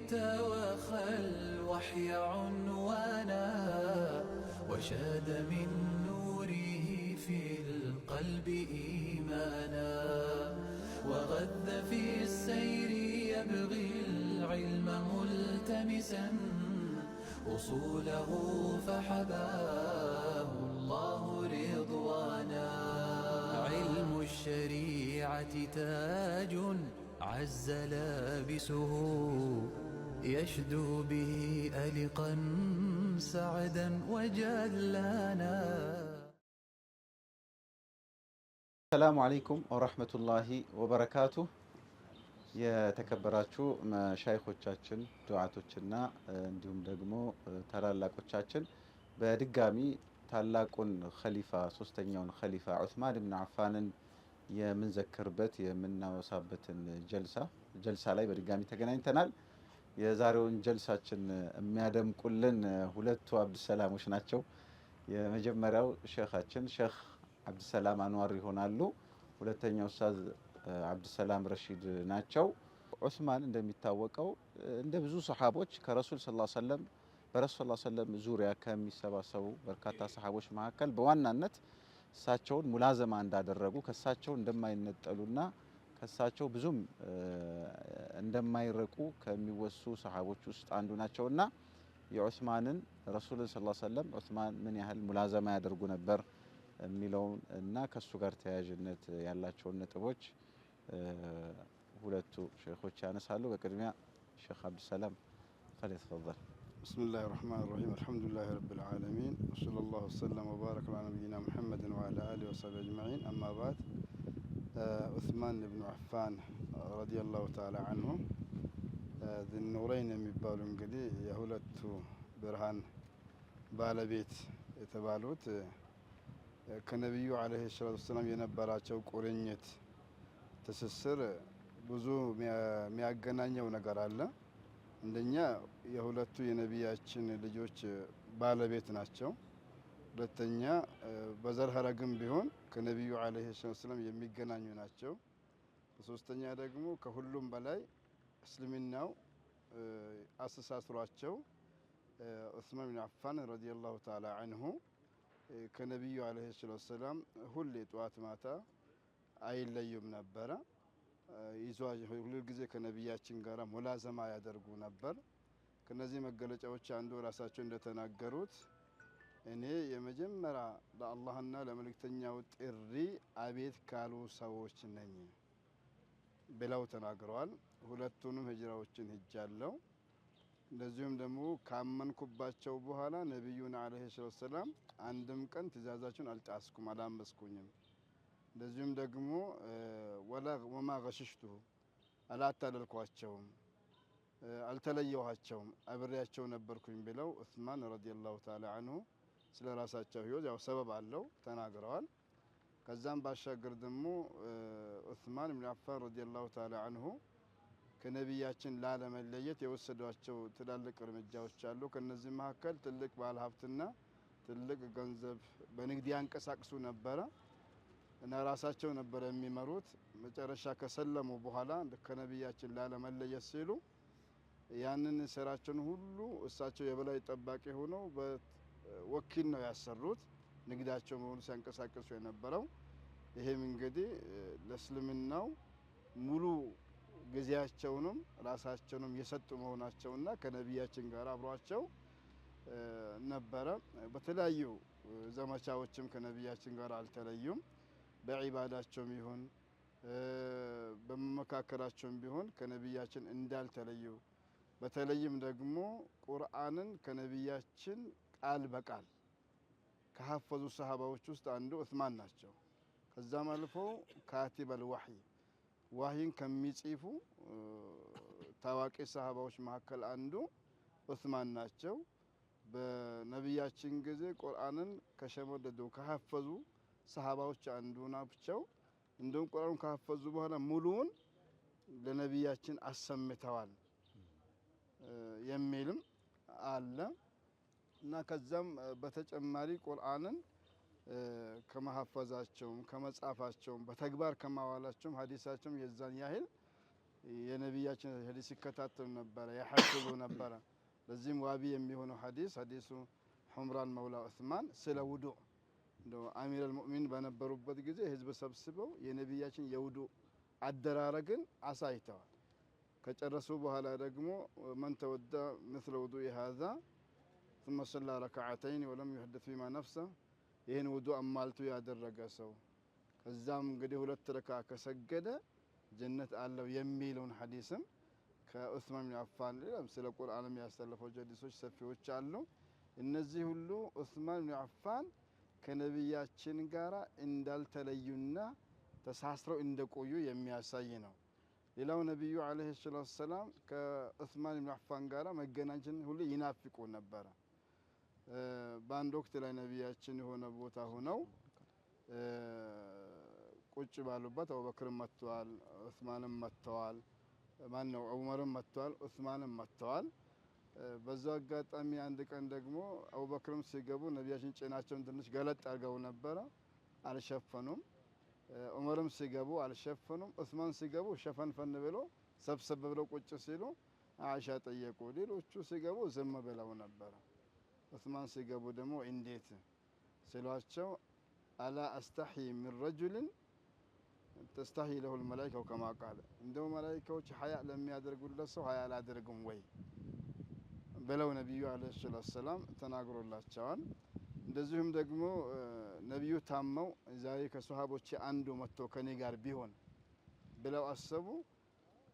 توخى الوحي عنوانا وشاد من نوره في القلب إيمانا وغذ في السير يبغي العلم ملتمسا أصوله فحباه الله رضوانا علم الشريعة تاج عز لابسه يشدو به ألقا سعدا وجلانا. السلام عليكم ورحمة الله وبركاته. የተከበራችሁ መሻይኾቻችን ዱዓቶችና እንዲሁም ደግሞ ታላላቆቻችን በድጋሚ ታላቁን ኸሊፋ ሶስተኛውን ኸሊፋ ዑስማን ኢብኑ አፋንን የምንዘክርበት የምናወሳበትን ጀልሳ ላይ በድጋሚ ተገናኝተናል። የዛሬውን ጀልሳችን የሚያደምቁልን ሁለቱ አብዱሰላሞች ናቸው። የመጀመሪያው ሼኻችን ሼኽ አብዱሰላም አንዋር ይሆናሉ። ሁለተኛው ኡስታዝ አብዱሰላም ረሺድ ናቸው። ዑስማን እንደሚታወቀው እንደ ብዙ ሰሃቦች ከረሱል ሰለላሁ ዐለይሂ ወሰለም በረሱል ሰለላሁ ዐለይሂ ወሰለም ዙሪያ ከሚሰባሰቡ በርካታ ሰሃቦች መካከል በዋናነት እሳቸውን ሙላዘማ እንዳደረጉ ከእሳቸው እንደማይነጠሉና ከእሳቸው ብዙም እንደማይረቁ ከሚወሱ ሰሃቦች ውስጥ አንዱ ናቸውና የዑስማንን ረሱልን ሰለላሁ ዐለይሂ ወሰለም ዑስማን ምን ያህል ሙላዘማ ያደርጉ ነበር የሚለውን እና ከሱ ጋር ተያያዥነት ያላቸውን ነጥቦች ሁለቱ ሼኾች ያነሳሉ። በቅድሚያ ሼኽ አብዱሰላም ፈለተፈضل። ብስሚላሂ ረህማኒ ረሂም አልሐምዱሊላሂ ረቢል ዓለሚን ወሰለላሁ ወሰለም ወባረከ ዐላ ነቢይና ሙሐመድን ወዐላ አሊሂ ወሰህቢሂ አጅመዒን። አማ ባዕድ ዑስማን ኢብኑ አፋን ረዲየላሁ ተዓላ አንሁ ዙኑረይን የሚባሉ እንግዲህ የሁለቱ ብርሃን ባለቤት የተባሉት ከነቢዩ ዓለይሂ ሰላቱ ወሰላም የነበራቸው ቁርኝት ትስስር ብዙ የሚያገናኘው ነገር አለ። አንደኛ የሁለቱ የነቢያችን ልጆች ባለቤት ናቸው። ሁለተኛ በዘር ሀረግም ቢሆን ከነቢዩ ዓለይሂ ሰላቱ ወሰላም የሚገናኙ ናቸው። ሶስተኛ ደግሞ ከሁሉም በላይ እስልምናው አስተሳስሯቸው ዑስማን ኢብኑ አፋን ረዲየላሁ ተዓላ አንሁ ከነቢዩ ዓለይሂ ሰላቱ ወሰላም ሁሌ ጠዋት ማታ አይለዩም ነበረ። ሁሉ ጊዜ ከነቢያችን ጋር ሙላዘማ ያደርጉ ነበር። ከነዚህ መገለጫዎች አንዱ ራሳቸው እንደተናገሩት እኔ የመጀመሪያ ለአላህና ለመልእክተኛው ጥሪ አቤት ካሉ ሰዎች ነኝ ብለው ተናግረዋል። ሁለቱንም ሂጅራዎችን ሂጃለሁ። እንደዚሁም ደግሞ ካመንኩባቸው በኋላ ነቢዩን ዓለይሂ ሰላቱ ወሰላም አንድም ቀን ትእዛዛቸውን አልጣስኩም፣ አላመስኩኝም። እንደዚሁም ደግሞ ወማ ገሽሽቱሁ አላታለልኳቸውም፣ አልተለየኋቸውም፣ አብሬያቸው ነበርኩኝ ብለው ዑስማን ረዲየላሁ ተዓላ አንሁ ስለ ራሳቸው ህይወት ያው ሰበብ አለው ተናግረዋል። ከዛም ባሻገር ደግሞ ዑስማን ኢብኑ አፋን ረዲየላሁ ተዓላ አንሁ ከነቢያችን ላለመለየት የወሰዷቸው ትላልቅ እርምጃዎች አሉ። ከነዚህ መካከል ትልቅ ባለሀብትና ትልቅ ገንዘብ በንግድ ያንቀሳቅሱ ነበረ እና ራሳቸው ነበር የሚመሩት። መጨረሻ ከሰለሙ በኋላ ከነቢያችን ላለመለየት ሲሉ ያንን ስራቸውን ሁሉ እሳቸው የበላይ ጠባቂ ሆነው በወኪል ነው ያሰሩት ንግዳቸው መሆኑ ሲያንቀሳቅሱ የነበረው። ይሄም እንግዲህ ለእስልምናው ሙሉ ጊዜያቸውንም ራሳቸውንም የሰጡ መሆናቸውና ከነቢያችን ጋር አብሯቸው ነበረ። በተለያዩ ዘመቻዎችም ከነቢያችን ጋር አልተለዩም። በዒባዳቸውም ይሁን በመመካከራቸውም ቢሆን ከነቢያችን እንዳልተለዩ፣ በተለይም ደግሞ ቁርአንን ከነቢያችን ቃል በቃል ከሐፈዙ ሰሃባዎች ውስጥ አንዱ ዑስማን ናቸው። ከዛም አልፎ ካቲበል ወሕይ ዋሂን ከሚጽፉ ታዋቂ ሰሃባዎች መካከል አንዱ ዑስማን ናቸው። በነቢያችን ጊዜ ቁርአንን ከሸመደዱ ከሐፈዙ ሰሃባዎች አንዱ ናቸው። እንደውም ቁርአኑን ከሐፈዙ በኋላ ሙሉውን ለነቢያችን አሰምተዋል የሚልም አለ እና ከዛም በተጨማሪ ቁርአንን ከመሐፈዛቸውም ከመጻፋቸውም በተግባር ከማዋላቸውም ሀዲሳቸውም የዛን ያህል የነቢያችን ሐዲስ ሲከታተሉ ነበረ፣ ያሐፍዙ ነበረ። ለዚህም ዋቢ የሚሆነው ሐዲሱ ሑምራን መውላ ዑስማን ስለ ውዱእ እንደው አሚረል ሙእሚኒን በነበሩበት ጊዜ ህዝብ ሰብስበው የነቢያችን የውዱእ አደራረግን አሳይተዋል። ከጨረሱ በኋላ ደግሞ መን ተወዳ ምስለ ውዱእ ሃዛ ثم صلى ركعتين ولم يحدث فيما نفسه ይህን ውዱእ አሟልቶ ያደረገ ሰው ከዛም እንግዲህ 2 ረካ ከሰገደ ጀነት አለው የሚለውን ሐዲስም ከዑስማን ብን አፋን ሌላም ስለ ቁርአንም ያስተላለፈው ሐዲሶች ሰፊዎች አሉ። እነዚህ ሁሉ ዑስማን ብን አፋን ከነቢያችን ጋራ እንዳልተለዩና ተሳስረው እንደቆዩ የሚያሳይ ነው። ሌላው ነብዩ አለይሂ ሰላቱ ሰላም ከዑስማን ብን አፋን ጋራ መገናኘትን ሁሉ ይናፍቁ ነበረ። በአንድ ወቅት ላይ ነቢያችን የሆነ ቦታ ሆነው ቁጭ ባሉበት አቡበክርም መጥተዋል፣ ዑስማንም መጥተዋል፣ ማነው ዑመርም መጥተዋል፣ ዑስማንም መጥተዋል። በዛው አጋጣሚ አንድ ቀን ደግሞ አቡበክርም ሲገቡ ነቢያችን ጭናቸውን ትንሽ ገለጥ አድርገው ነበረ፣ አልሸፈኑም። ዑመርም ሲገቡ አልሸፈኑም። ዑስማን ሲገቡ ሸፈንፈን ብሎ ሰብሰብ ብለው ቁጭ ሲሉ አይሻ ጠየቁ። ሌሎቹ ሲገቡ ዝም ብለው ነበረ። ዑስማን ሲገቡ ደግሞ እንዴት ሲሏቸው አላ አስተሒ ሚን ረጁልን ተስተሒ ለሁል መላኢካው ከማ ቃለ እንደው መላኢካዎች ሀያ ለሚያደርጉለት ሰው ሀያ አላደርግም ወይ ብለው ነቢዩ አለይሂ ሰላቱ ሰላም ተናግሮላቸዋል። እንደዚሁም ደግሞ ነቢዩ ታመው ዛሬ ከሱሐቦቼ አንዱ መጥቶ ከኔ ጋር ቢሆን ብለው አሰቡ።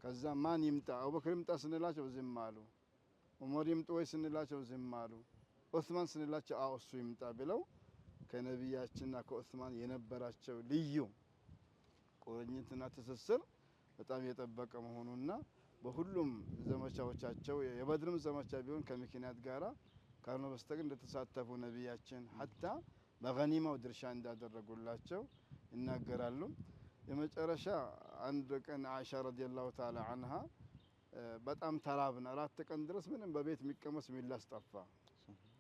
ከዛ ማን ይምጣ አቡበክር ይምጣ ስንላቸው ዝም አሉ። ዑመር ይምጡ ወይ ስንላቸው ዝም አሉ። ዑስማን ስንላቸው አዎ እሱ ይምጣ ብለው ከነቢያችንና ከዑስማን የነበራቸው ልዩ ቁርኝትና ትስስር በጣም የጠበቀ መሆኑና በሁሉም ዘመቻዎቻቸው የበድርም ዘመቻ ቢሆን ከምክንያት ጋራ ካልሆነ በስተቀር እንደተሳተፉ ነቢያችን ሐታ በገኒማው ድርሻ እንዳደረጉላቸው ይናገራሉ። የመጨረሻ አንድ ቀን አይሻ ረዲየላሁ ተዓላ አንሃ በጣም ተራብን፣ 4 ቀን ድረስ ምንም በቤት የሚቀመስ ሚላስ ጠፋ።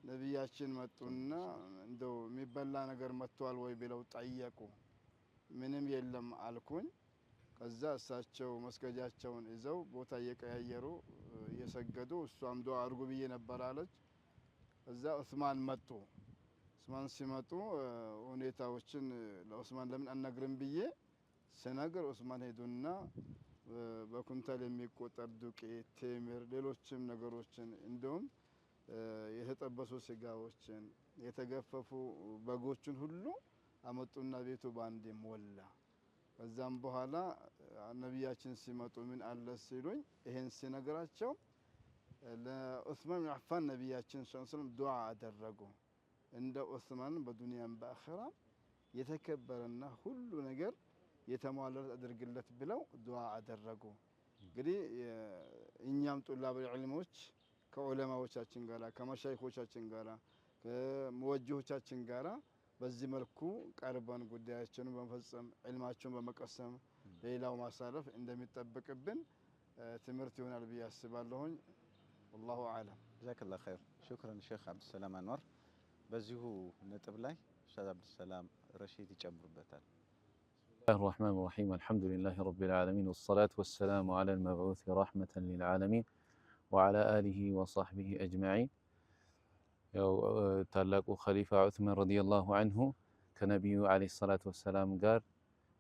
ነቢያችን መጡና እንደው የሚበላ ነገር መጥቷል ወይ ብለው ጠየቁ። ምንም የለም አልኩኝ። ከዛ እሳቸው መስገጃቸውን ይዘው ቦታ እየቀያየሩ እየሰገዱ እሷም ዱዓ አድርጉ ብዬ ነበር አለች። እዛ ዑስማን መጡ። ዑስማን ሲመጡ ሁኔታዎችን ለዑስማን ለምን አነግርም ብዬ ስነግር ዑስማን ሄዱና በኩንታል የሚቆጠር ዱቄት፣ ቴምር፣ ሌሎችም ነገሮችን እንደውም የተጠበሱ ስጋዎችን የተገፈፉ በጎችን ሁሉ አመጡና ቤቱ ባንዴ ሞላ። ከዛም በኋላ ነቢያችን ሲመጡ ምን አለ ሲሉኝ ይሄን ሲነግራቸው ለዑስማን ብን አፋን ነቢያችን ሰለላሁ ዐለይሂ ወሰለም ዱዓ አደረጉ። እንደ ዑስማን በዱንያም በአኺራ የተከበረና ሁሉ ነገር የተሟላለት አድርግለት ብለው ዱዓ አደረጉ። እንግዲህ እኛም ጡላብ ዒልሞች ከዑለማዎቻችን ጋራ ከመሻይኾቻችን ጋራ ከመወጅሆቻችን ጋራ በዚህ መልኩ ቀርበን ጉዳያችንን በመፈጸም ዒልማቸውን በመቀሰም ሌላው ማሳለፍ እንደሚጠበቅብን ትምህርት ይሆናል ብዬ አስባለሁኝ። ወላሁ አዕለም። ጀዛከላሁ ኸይር። ሹክራን ሼክ አብዱሰላም አንዋር። በዚሁ ነጥብ ላይ ኡስታዝ አብዱሰላም ረሺድ ይጨምሩበታል። الله الرحمن الرحيم الحمد لله رب العالمين والصلاة والسلام على المبعوث رحمة للعالمين وعلى آله وصحبه أجمعين. ታላቁ ኸሊፋ ዑስማን ረዲየላሁ አንሁ ከነቢዩ አለይሂ ሰላቱ ወሰላም ጋር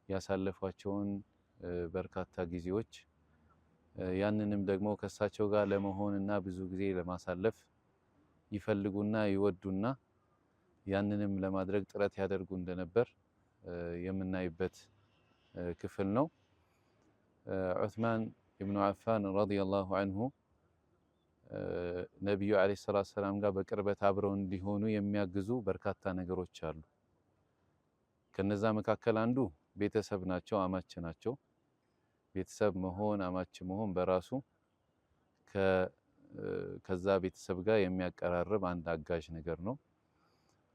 ያሳለፏቸውን በርካታ ጊዜዎች ያንንም ደግሞ ከሳቸው ጋር ለመሆንና ብዙ ጊዜ ለማሳለፍ ይፈልጉና ይወዱና ያንንም ለማድረግ ጥረት ያደርጉ እንደነበር የምናይበት ክፍል ነው። ዑስማን ኢብኑ አፋን ረዲየላሁ አንሁ ነቢዩ አለይሂ ሰላቱ ሰላም ጋር በቅርበት አብረው እንዲሆኑ የሚያግዙ በርካታ ነገሮች አሉ። ከነዛ መካከል አንዱ ቤተሰብ ናቸው፣ አማች ናቸው። ቤተሰብ መሆን አማች መሆን በራሱ ከዛ ቤተሰብ ጋር የሚያቀራርብ አንድ አጋዥ ነገር ነው።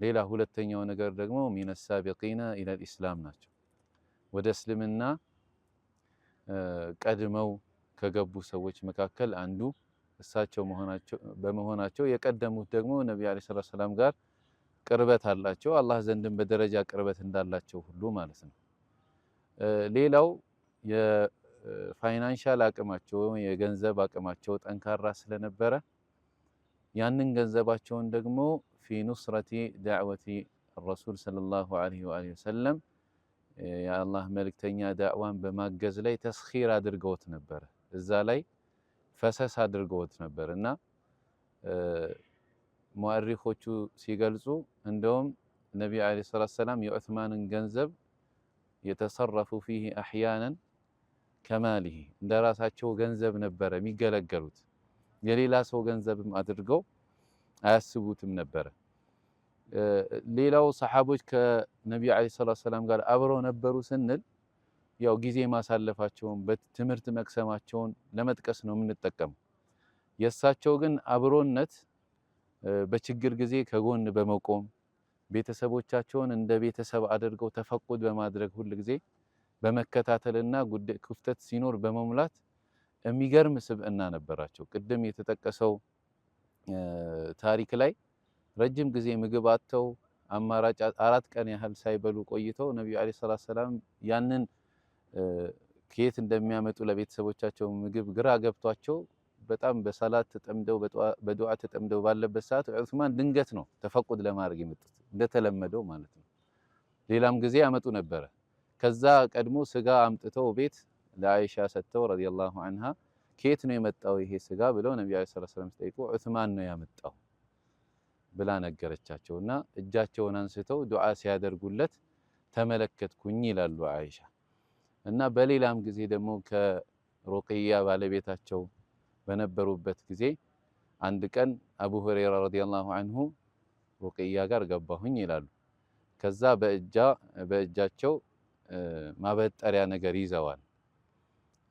ሌላ ሁለተኛው ነገር ደግሞ ሚነ ሳቢቂና ኢለል ኢስላም ናቸው። ወደ እስልምና ቀድመው ከገቡ ሰዎች መካከል አንዱ እሳቸው በመሆናቸው የቀደሙት ደግሞ ነብዩ አለይሂ ሰላቱ ሰላም ጋር ቅርበት አላቸው። አላህ ዘንድም በደረጃ ቅርበት እንዳላቸው ሁሉ ማለት ነው። ሌላው ፋይናንሻል አቅማቸው የገንዘብ አቅማቸው ጠንካራ ስለነበረ ያንን ገንዘባቸውን ደግሞ ፊ ኑስረቲ ዳዕወቲ ረሱል ሰለላሁ ዐለይሂ ወሰለም የአላህ መልእክተኛ ዳዕዋን በማገዝ ላይ ተስኺር አድርገውት ነበር። እዛ ላይ ፈሰስ አድርገውት ነበር እና ሙአሪኾቹ ሲገልጹ እንደውም ነቢዩ ዐለይሂ ሰላቱ ወሰላም የዑስማንን ገንዘብ የተሰረፉ ፊህ አሕያናን ከማሊሂ እንደራሳቸው ገንዘብ ነበረ የሚገለገሉት። የሌላ ሰው ገንዘብም አድርገው አያስቡትም ነበረ። ሌላው ሰሓቦች ከነቢዩ ዐለይሂ ሰላቱ ወሰላም ጋር አብረው ነበሩ ስንል ያው ጊዜ ማሳለፋቸውን በትምህርት መቅሰማቸውን ለመጥቀስ ነው የምንጠቀመው። የእሳቸው ግን አብሮነት በችግር ጊዜ ከጎን በመቆም ቤተሰቦቻቸውን እንደ ቤተሰብ አድርገው ተፈቁድ በማድረግ ሁል ጊዜ በመከታተልና ክፍተት ሲኖር በመሙላት የሚገርም ስብዕና ነበራቸው። ቅድም የተጠቀሰው ታሪክ ላይ ረጅም ጊዜ ምግብ አጥተው አማራጭ 4 ቀን ያህል ሳይበሉ ቆይተው ነቢዩ ዐለይሂ ሰላቱ ወሰላም ያንን ከየት እንደሚያመጡ ለቤተሰቦቻቸው ምግብ ግራ ገብቷቸው በጣም በሰላት ተጠምደው በዱዓ ተጠምደው ባለበት ሰዓት ዑስማን ድንገት ነው ተፈቁድ ለማድረግ የመጡት እንደተለመደው ማለት ነው። ሌላም ጊዜ ያመጡ ነበረ። ከዛ ቀድሞ ስጋ አምጥተው ቤት ለአይሻ ሰጥተው ረዲየላሁ ዐንሃ ከየት ነው የመጣው ይሄ ስጋ ብለው ነብዩ ሰለላሁ ዐለይሂ ወሰለም ሲጠይቁ ዑስማን ነው ያመጣው ብላ ነገረቻቸውና እጃቸውን አንስተው ዱዓ ሲያደርጉለት ተመለከትኩኝ ይላሉ አይሻ። እና በሌላም ጊዜ ደግሞ ከሩቅያ ባለቤታቸው በነበሩበት ጊዜ አንድ ቀን አቡ ሁረይራ ረዲየላሁ ዐንሁ ሩቅያ ጋር ገባሁኝ ይላሉ። ከዛ በእጃቸው ማበጠሪያ ነገር ይዘዋል።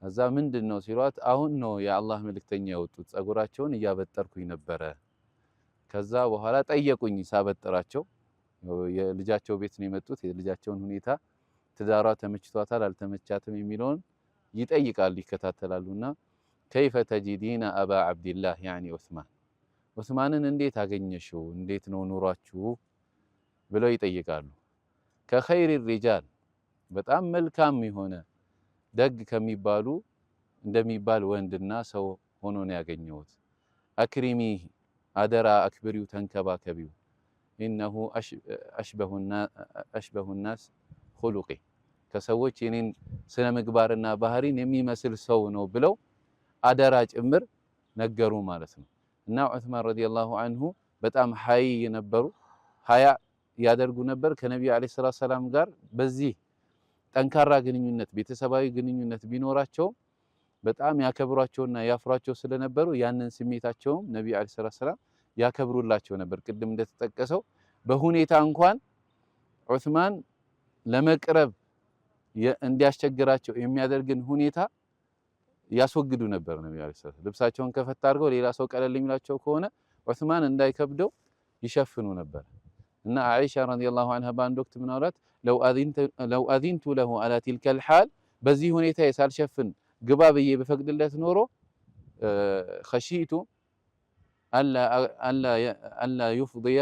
እዛ ምንድነው ሲሏት አሁን ነው የአላህ መልእክተኛ የወጡት ጸጉራቸውን እያበጠርኩኝ ነበረ። ከዛ በኋላ ጠየቁኝ ሳበጥራቸው የልጃቸው ቤት ነው የመጡት። የልጃቸውን ሁኔታ ትዳሯ ተመችቷታል አልተመቻትም የሚለውን ይጠይቃሉ ይከታተላሉና ከይፈ ተጂዲና አባ አብድላህ ያኒ ዑስማንን እንዴት አገኘሽው እንዴት ነው ኑሯችሁ ብለው ይጠይቃሉ። ከኸይር ሪጃል በጣም መልካም የሆነ ደግ ከሚባሉ እንደሚባል ወንድና ሰው ሆኖ ነው ያገኘሁት። አክሪሚ አደራ አክብሪው ተንከባከቢው ኢነሁ አሽበሁ ናስ ኹሉቂ ከሰዎች የኔን ስነ ምግባርና ባህሪን የሚመስል ሰው ነው ብለው አደራ ጭምር ነገሩ ማለት ነው። እና ዑስማን ረዲየላሁ ዐንሁ በጣም ሀይ የነበሩ ሀያ ያደርጉ ነበር ከነቢዩ ዐለይሂ ሰላቱ ወሰላም ጋር በዚህ ጠንካራ ግንኙነት ቤተሰባዊ ግንኙነት ቢኖራቸው በጣም ያከብሯቸውና ያፍሯቸው ስለነበሩ ያንን ስሜታቸውም ነቢዩ ዐለይሂ ሰላቱ ወሰላም ያከብሩላቸው ነበር። ቅድም እንደተጠቀሰው በሁኔታ እንኳን ዑስማን ለመቅረብ እንዲያስቸግራቸው የሚያደርግን ሁኔታ ያስወግዱ ነበር። ነብዩ አለይሂ ሰላም ልብሳቸውን ከፈት አድርገው ሌላ ሰው ቀለል የሚላቸው ከሆነ ዑስማን እንዳይከብደው ይሸፍኑ ነበር። እና አይሻ ረዲየላሁ ዐንሃ በአንድ ወቅት ምን አሏት? ለው አዚንቱ ለሁ አላ ቲልከል ሐል በዚህ ሁኔታ ሳልሸፍን ግባ ብዬ በፈቅድለት ኖሮ ኸሺቱ አላ ዩፍዲየ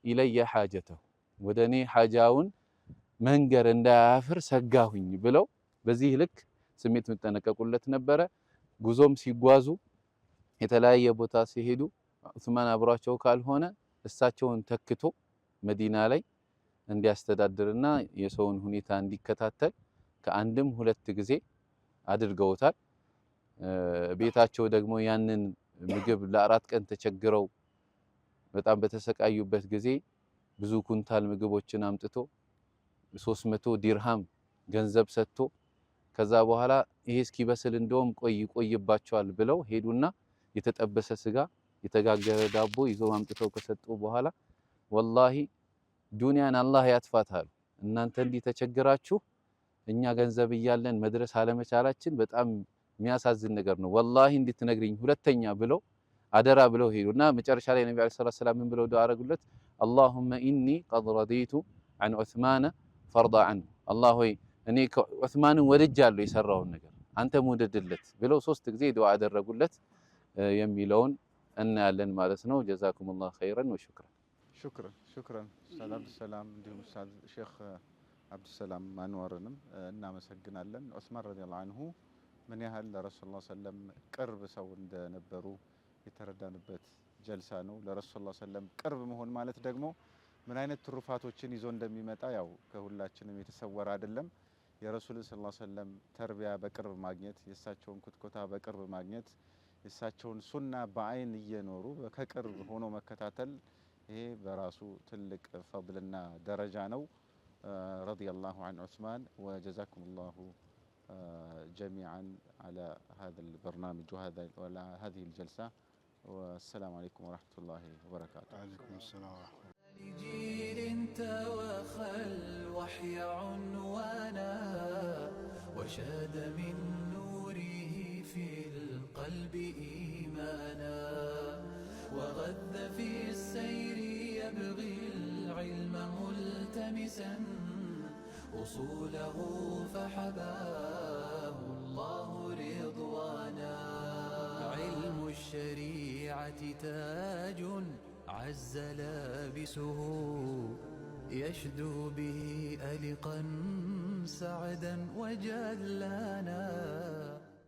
ኢለየ ሓጀተሁ ወደ እኔ ሓጃውን መንገር እንዳያፍር ሰጋሁኝ ብለው በዚህ ልክ ስሜት የሚጠነቀቁለት ነበረ። ጉዞም ሲጓዙ የተለያየ ቦታ ሲሄዱ ዑስማን አብሯቸው ካልሆነ እሳቸውን ተክቶ መዲና ላይ እንዲያስተዳድርና የሰውን ሁኔታ እንዲከታተል ከአንድም 2 ጊዜ አድርገውታል። ቤታቸው ደግሞ ያንን ምግብ ለ4 ቀን ተቸግረው በጣም በተሰቃዩበት ጊዜ ብዙ ኩንታል ምግቦችን አምጥቶ 300 ዲርሃም ገንዘብ ሰጥቶ ከዛ በኋላ ይሄ እስኪበስል እንደውም ቆይባቸዋል ብለው ሄዱና የተጠበሰ ስጋ የተጋገረ ዳቦ ይዘው አምጥተው ከሰጡ በኋላ ወላሂ ዱንያን አላህ ያጥፋታል እናንተ እንዲህ ተቸግራችሁ እኛ ገንዘብ እያለን መድረስ አለመቻላችን በጣም የሚያሳዝን ነገር ነው። ወላሂ እንድትነግሪኝ ሁለተኛ ብለው አደራ ብለው ሄዱና መጨረሻ ላይ ነብዩ አለይሂ ሰላቱ ወሰላም ምን ብለው ዱዓ አረጉለት? አላሁመ ኢኒ ቀድ ረዲቱ ዐን ዑስማን ፈርዳ ዐንሁ አላህ ሆይ እኔ ዑስማንን ወድጃለሁ የሰራውን ነገር አንተም ውደድለት ብለው 3 ጊዜ ዱዓ አደረጉለት የሚለውን እናያለን ማለት ነው። ጀዛኩሙላሁ ኸይረን ወሹክራን። ሹክራን ኡስታዝ አብዱሰላም እንዲሁም ኡስታዝ ሼኽ አብዱሰላም አንዋርንም እናመሰግናለን። ዑስማን ረዲየላሁ ዐንሁ ምን ያህል ለረሱል ሰለላሁ ዐለይሂ ወሰለም ቅርብ ሰው እንደነበሩ የተረዳንበት ጀልሳ ነው። ለረሱል ሰለላሁ ዐለይሂ ወሰለም ቅርብ መሆን ማለት ደግሞ ምን አይነት ትሩፋቶችን ይዞ እንደሚመጣ ያው ከሁላችንም የተሰወረ አይደለም። የረሱልን ሰለላሁ ዐለይሂ ወሰለም ተርቢያ በቅርብ ማግኘት፣ የእሳቸውን ኩትኮታ በቅርብ ማግኘት፣ የእሳቸውን ሱና በአይን እየኖሩ ከቅርብ ሆኖ መከታተል ይሄ በራሱ ትልቅ ፈድልና ደረጃ ነው። ረዲየላሁ ዐን ዑስማን ወጀዛኩሙላሁ جميعا على هذا البرنامج وهذه الجلسة والسلام عليكم ورحمة الله وبركاته. عليكم السلام ورحمة الله. لجيل توخى الوحي عنوانا وشاد من نوره في القلب إيمانا وغذ في السير يبغي العلم ملتمسا أصوله فحباه الله رضوانا. علم الشريعة تاج عز لابسه يشدو به ألقا سعدا وجلانا.